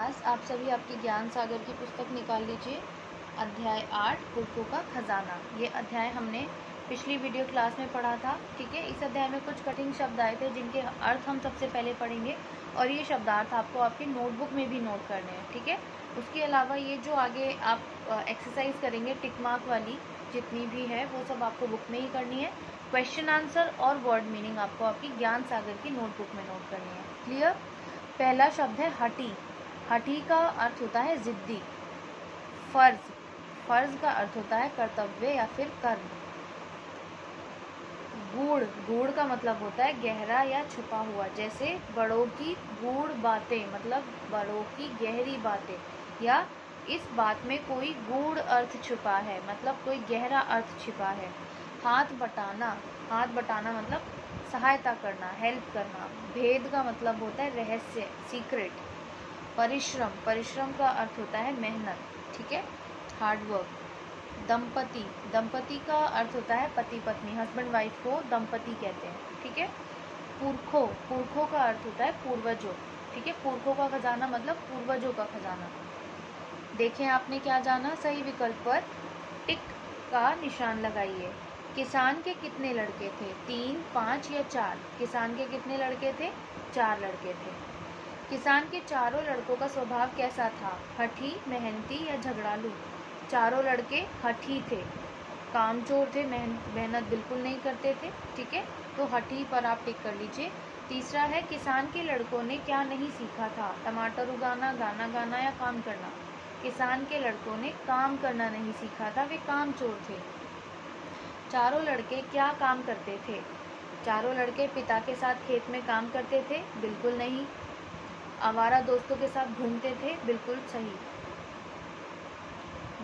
Class, आप सभी आपकी ज्ञान सागर की पुस्तक निकाल लीजिए। अध्याय 8 पुरखों का खजाना। ये अध्याय हमने पिछली वीडियो क्लास में पढ़ा था। ठीक है, इस अध्याय में कुछ कठिन शब्द आए थे जिनके अर्थ हम सबसे पहले पढ़ेंगे और ये शब्दार्थ आपको आपकी नोटबुक में भी नोट करने हैं। ठीक है, उसके अलावा ये जो आगे आप एक्सरसाइज करेंगे टिक मार्क वाली जितनी भी है वो सब आपको बुक में ही करनी है। क्वेश्चन आंसर और वर्ड मीनिंग आपको आपकी ज्ञान सागर की नोटबुक में नोट करनी है। क्लियर। पहला शब्द है हठी। हठी का अर्थ होता है जिद्दी। फर्ज, फर्ज का अर्थ होता है कर्तव्य या फिर कर्म। गूढ़, गूढ़ का मतलब होता है गहरा या छुपा हुआ। जैसे बड़ों की गूढ़ बातें, मतलब बड़ों की गहरी बातें, या इस बात में कोई गूढ़ अर्थ छुपा है, मतलब कोई गहरा अर्थ छिपा है। हाथ बटाना, हाथ बटाना मतलब सहायता करना, हेल्प करना। भेद का मतलब होता है रहस्य, सीक्रेट। परिश्रम, परिश्रम का अर्थ होता है मेहनत। ठीक है, हार्डवर्क। दंपति, दंपति का अर्थ होता है पति पत्नी, हस्बैंड वाइफ को दंपति कहते हैं। ठीक है। पुरखों, पुरखों का अर्थ होता है पूर्वजों। ठीक है, पुरखों का खजाना मतलब पूर्वजों का खजाना। देखें आपने क्या जाना, सही विकल्प पर टिक का निशान लगाइए। किसान के कितने लड़के थे? 3, 5 या 4? किसान के कितने लड़के थे? 4 लड़के थे। किसान के चारों लड़कों का स्वभाव कैसा था? हठी, मेहनती या झगड़ालू? चारों लड़के हठी थे, कामचोर थे, मेहनत बिल्कुल नहीं करते थे। ठीक है, तो हठी पर आप टिक कर लीजिए। तीसरा है किसान के लड़कों ने क्या नहीं सीखा था? टमाटर उगाना, गाना गाना या काम करना? किसान के लड़कों ने काम करना नहीं सीखा था, वे कामचोर थे। चारों लड़के क्या काम करते थे? चारों लड़के पिता के साथ खेत में काम करते थे? बिल्कुल नहीं। आवारा दोस्तों के साथ घूमते थे? बिल्कुल सही।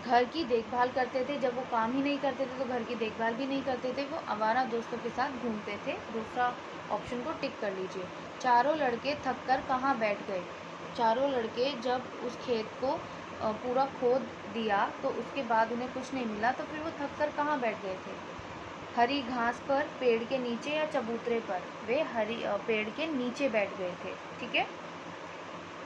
घर की देखभाल करते थे? जब वो काम ही नहीं करते थे तो घर की देखभाल भी नहीं करते थे, वो आवारा दोस्तों के साथ घूमते थे। दूसरा ऑप्शन को टिक कर लीजिए। चारों लड़के थक कर कहाँ बैठ गए? चारों लड़के जब उस खेत को पूरा खोद दिया तो उसके बाद उन्हें कुछ नहीं मिला, तो फिर वो थक कर कहाँ बैठ गए थे? हरी घास पर, पेड़ के नीचे या चबूतरे पर? वे पेड़ के नीचे बैठ गए थे। ठीक है।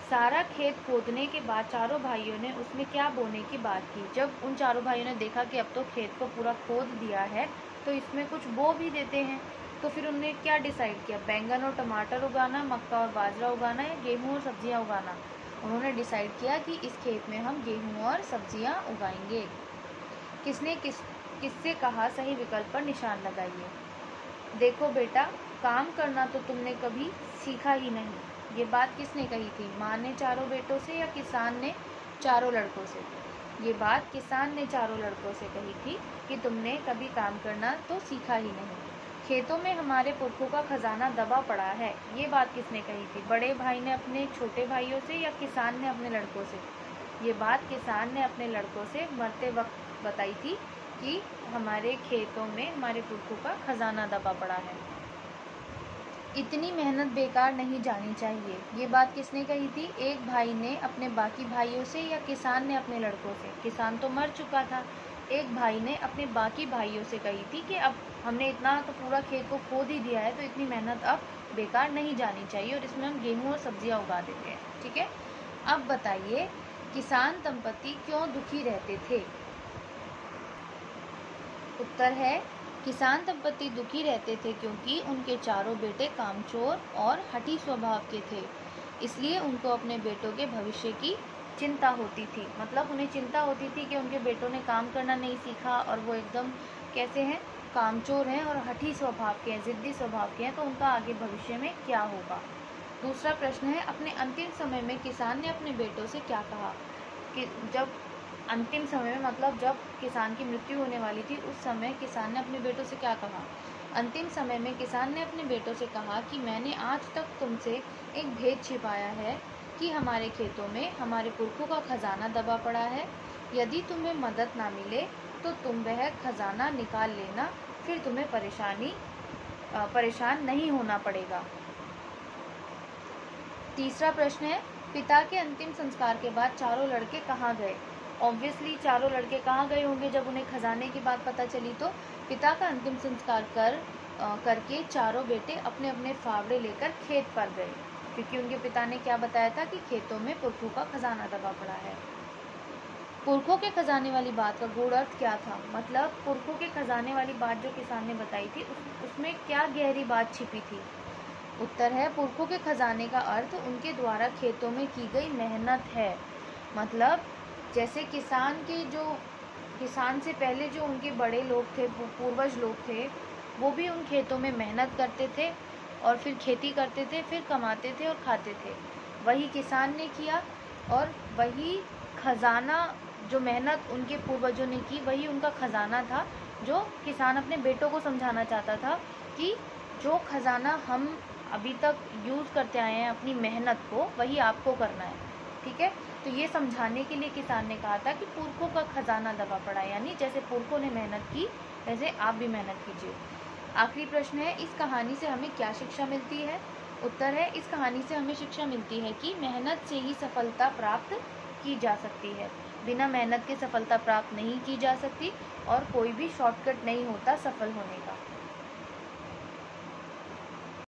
सारा खेत खोदने के बाद चारों भाइयों ने उसमें क्या बोने की बात की? जब उन चारों भाइयों ने देखा कि अब तो खेत को पूरा खोद दिया है तो इसमें कुछ बो भी देते हैं, तो फिर उन्होंने क्या डिसाइड किया? बैंगन और टमाटर उगाना, मक्का और बाजरा उगाना या गेहूं और सब्जियां उगाना? उन्होंने डिसाइड किया कि इस खेत में हम गेहूं और सब्जियां उगाएंगे। किसने किससे कहा? सही विकल्प पर निशान लगाइए। देखो बेटा, काम करना तो तुमने कभी सीखा ही नहीं। ये बात किसने कही थी? माँ ने चारों बेटों से या किसान ने चारों लड़कों से? ये बात किसान ने चारों लड़कों से कही थी कि तुमने कभी काम करना तो सीखा ही नहीं। खेतों में हमारे पुरखों का खजाना दबा पड़ा है, ये बात किसने कही थी? बड़े भाई ने अपने छोटे भाइयों से या किसान ने अपने लड़कों से? ये बात किसान ने अपने लड़कों से मरते वक्त बताई थी कि हमारे खेतों में हमारे पुरखों का खजाना दबा पड़ा है। इतनी मेहनत बेकार नहीं जानी चाहिए, ये बात किसने कही थी? एक भाई ने अपने बाकी भाइयों से या किसान ने अपने लड़कों से? किसान तो मर चुका था। एक भाई ने अपने बाकी भाइयों से कही थी कि अब हमने इतना तो पूरा खेत को खोद ही दिया है तो इतनी मेहनत अब बेकार नहीं जानी चाहिए और इसमें हम गेहूँ और सब्जियाँ उगा देते हैं। ठीक है, अब बताइए किसान दंपति क्यों दुखी रहते थे? उत्तर है किसान दंपति दुखी रहते थे क्योंकि उनके चारों बेटे कामचोर और हठी स्वभाव के थे, इसलिए उनको अपने बेटों के भविष्य की चिंता होती थी। मतलब उन्हें चिंता होती थी कि उनके बेटों ने काम करना नहीं सीखा और वो एकदम कैसे हैं, कामचोर हैं और हठी स्वभाव के हैं, जिद्दी स्वभाव के हैं, तो उनका आगे भविष्य में क्या होगा। दूसरा प्रश्न है अपने अंतिम समय में किसान ने अपने बेटों से क्या कहा? कि जब अंतिम समय में मतलब जब किसान की मृत्यु होने वाली थी उस समय किसान ने अपने बेटों से क्या कहा? अंतिम समय में किसान ने अपने बेटों से कहा कि मैंने आज तक तुमसे एक भेद छिपाया है कि हमारे खेतों में हमारे पुरखों का खजाना दबा पड़ा है। यदि तुम्हें मदद ना मिले तो तुम वह खजाना निकाल लेना, फिर तुम्हें परेशान नहीं होना पड़ेगा। तीसरा प्रश्न है पिता के अंतिम संस्कार के बाद चारों लड़के कहाँ गए? ऑब्वियसली चारों लड़के कहाँ गए होंगे जब उन्हें खजाने की बात पता चली? तो पिता का अंतिम संस्कार करके चारों बेटे अपने अपने फावड़े लेकर खेत पर गए। क्योंकि उनके पिता ने क्या बताया था कि खेतों में पुरखों का खजाना दबा पड़ा है। पुरखों के खजाने वाली बात का गूढ़ अर्थ क्या था? मतलब पुरखों के खजाने वाली बात जो किसान ने बताई थी उसमें क्या गहरी बात छिपी थी? उत्तर है, पुरखों के खजाने का अर्थ उनके द्वारा खेतों में की गई मेहनत है। मतलब जैसे किसान से पहले जो उनके बड़े लोग थे, पूर्वज लोग थे, वो भी उन खेतों में मेहनत करते थे और फिर खेती करते थे, फिर कमाते थे और खाते थे। वही किसान ने किया और वही खजाना, जो मेहनत उनके पूर्वजों ने की, वही उनका खजाना था, जो किसान अपने बेटों को समझाना चाहता था कि जो खजाना हम अभी तक यूज़ करते आए हैं अपनी मेहनत को, वही आपको करना है। ठीक है, तो ये समझाने के लिए किसान ने कहा था कि पुरखों का खजाना दबा पड़ा है, यानी जैसे पुरखों ने मेहनत की वैसे आप भी मेहनत कीजिए। आखिरी प्रश्न है, इस कहानी से हमें क्या शिक्षा मिलती है? उत्तर है, इस कहानी से हमें शिक्षा मिलती है कि मेहनत से ही सफलता प्राप्त की जा सकती है। बिना मेहनत के सफलता प्राप्त नहीं की जा सकती और कोई भी शॉर्टकट नहीं होता सफल होने का।